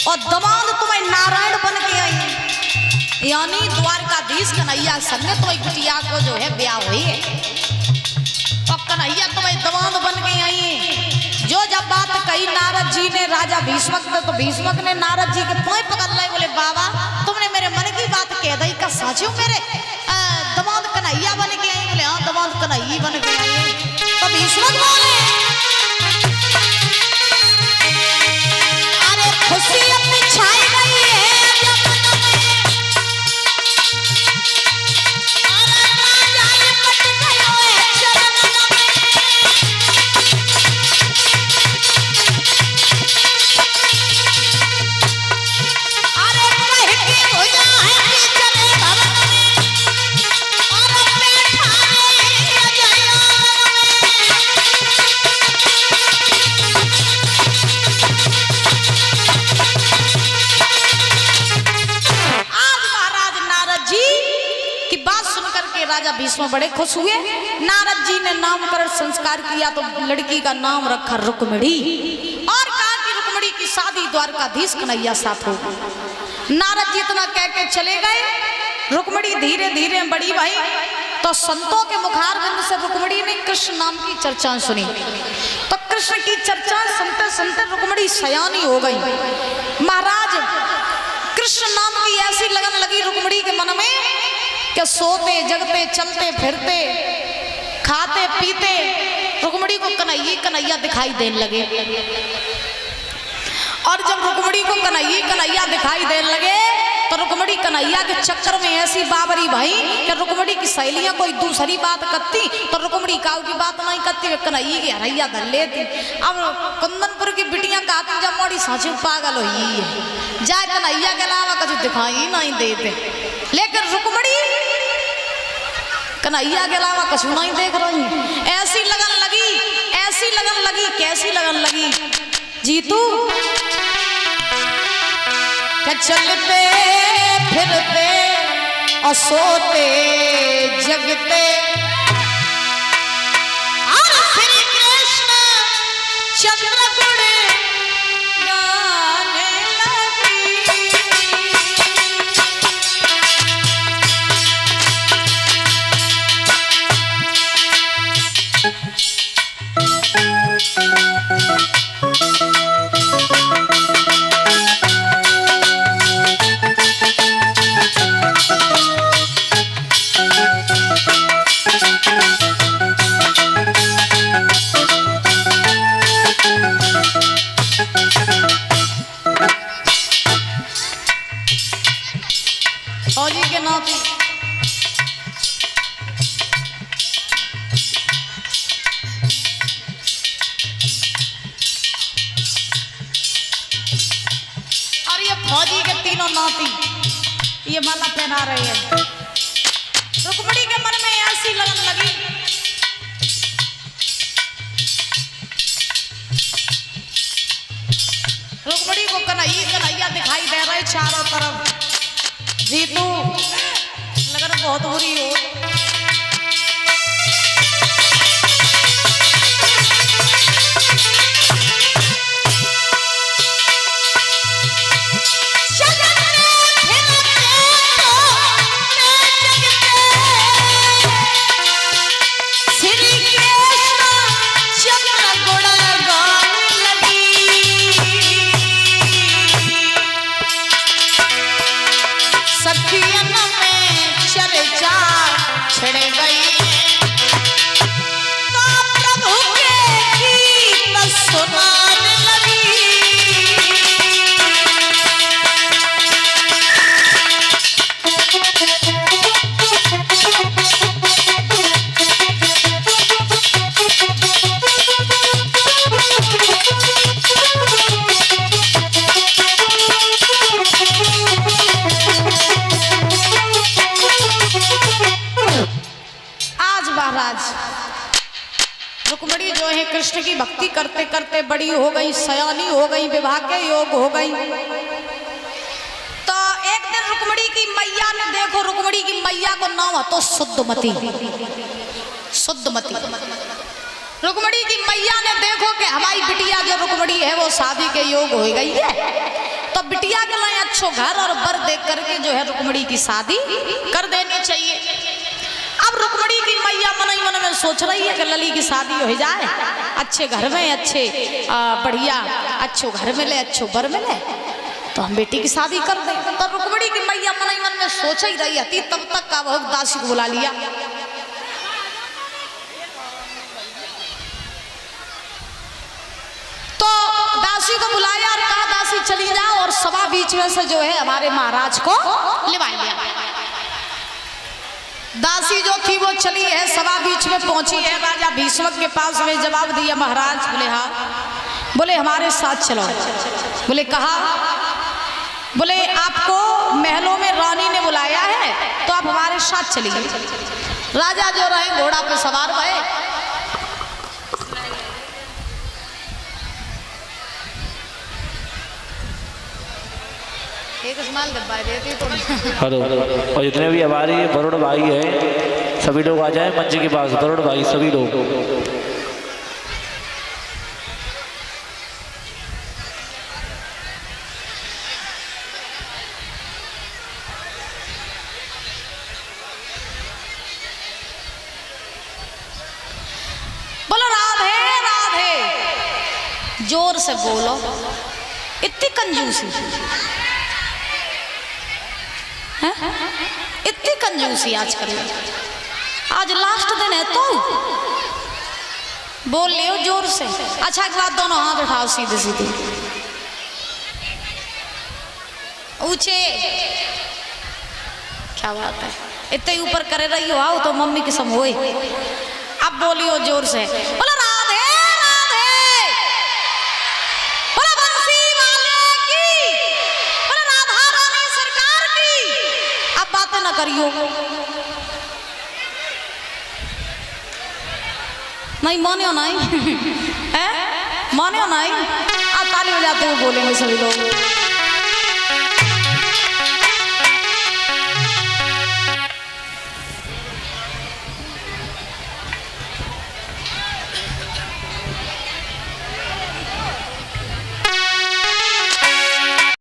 और दमाद तुम्हें नारायण बन के आई, यानी द्वारकाधीश कन्हैया संग तुम्हें बिटिया को जो है ब्याह हुई है और कन्हैया तुम्हें दमाद बन के आई। जो जब बात कही नारद जी ने राजा भीष्मक ने, तो भीष्मक ने नारद जी के पांव पकड़ लाए, बोले बाबा तुमने मेरे मन की बात कह दी का साचो मेरे दमाद कन्हैया बन के आई। बोले हाँ दमाद कन्हैया बन के आई। तो भीष्मक बोले अरे खुशी अपनी छाई गई है राजा भीष्म बड़े खुश हुए। नारद जी ने नामकरण संस्कार किया तो लड़की का नाम रखा रुक्मिणी और कहा कि रुक्मिणी की शादी द्वारकाधीश कन्हैया साथ हो। नारद जी इतना कह के चले गए। रुक्मिणी धीरे धीरे बड़ी भाई तो संतों के मुखारबिंद से रुक्मिणी ने कृष्ण नाम की चर्चा सुनी। तो कृष्ण की चर्चा सुनते सुनते रुक्मिणी सयानी हो गई। महाराज कृष्ण नाम की ऐसी लगन लगी रुक्मिणी के मन में कि सोते जगते चलते फिरते खाते पीते रुक्मिणी को कन्हैया कन्हैया दिखाई देने लगे। और जब रुक्मिणी को कन्हैया कन्हैया दिखाई देने लगे तो रुक्मिणी कन्हैया के चक्कर में ऐसी बाबरी भाई कि रुक्मिणी की सहेलियां कोई दूसरी बात करती तो रुक्मिणी काऊ की बात नहीं करती, वे कन्हैया की हरैया धर लेती। अब कुंदनपुर की बिटियां कहती जब मोड़ी साँची पागल हुई है जाए कन्हैया के अलावा कुछ दिखाई नहीं देते, लेकिन रुक्मिणी कन्हैया के अलावा कुछ नहीं देख रही। ऐसी लगन लगी, ऐसी लगन लगी, कैसी लगन लगी जीतू क्या चलते फिरते और सोते जगते और श्री कृष्ण चंद्रगुण गाने लगी। फौजी के नाती और ये फौजी के तीनों नाती ये माला पहना रहे हैं। रुक्मिणी के मन में ऐसी लगन लगी रुक्मिणी को कन्हैया कन्हैया दिखाई दे रहे चारों तरफ। जीतू लगन बहुत बुरी हो। श्री कृष्ण चंद्र गुण रुक्मिणी जो है कृष्ण की भक्ति करते करते बड़ी हो गई, सयानी हो गई, विवाह के योग हो गई। तो एक दिन रुक्मिणी की मैया ने, देखो रुक्मिणी की मैया को नाम है तो शुद्धमती। शुद्धमती रुक्मिणी की मैया ने देखो कि हमारी बिटिया जो रुक्मिणी है वो शादी के योग हो गई है, तो बिटिया के लिए अच्छो घर और बर देख करके जो है रुक्मिणी की शादी कर देनी चाहिए। अब रुक्मिणी की मैया मन ही मन में सोच रही है कि लली की शादी हो जाए, अच्छे घर में, अच्छे बढ़िया अच्छो घर मिले, अच्छो बर मिले, तो हम बेटी की शादी कर दें। तो रुक्मिणी की मैया मन ही मन में सोच ही रही थी, तब तक का बहुत दासी को बुला लिया। तो दासी को बुलाया और कहा दासी चली जाओ और सभा बीच में से जो है हमारे महाराज को लिवा लिया। दासी जो थी वो चली है, सभा बीच में पहुंची है, राजा भीष्मक के पास में जवाब दिया। महाराज बोले हाँ, बोले हमारे साथ चलो। बोले कहा? बोले आपको महलों में रानी ने बुलाया है तो आप हमारे साथ चलिए। राजा जो रहे घोड़ा पे सवार भये, हेलो, और जितने भी हमारे वरुण भाई हैं सभी लोग आ जाएं मंच के पास। वरुण भाई सभी लोग। बोलो राधे राधे, जोर से बोलो। इतनी कंजूसी, इतनी कंजूसी आजकल। आज लास्ट दिन है तो बोल लियो जोर से। अच्छा एक बात, दोनों हाथ उठाओ सीधे सीधे ऊंचे। क्या बात है, इतने ऊपर करे रही हो, आओ तो मम्मी की सम होए। अब बोलियो जोर से, बोलो राधे राधे, बोलो बंसी वाले की, बोलो राधा रानी सरकार की। अब बातें ना करियो, नहीं मानियो नहीं है, मानियो नहीं। अब ताली बजाते हुए बोलेंगे सभी लोग।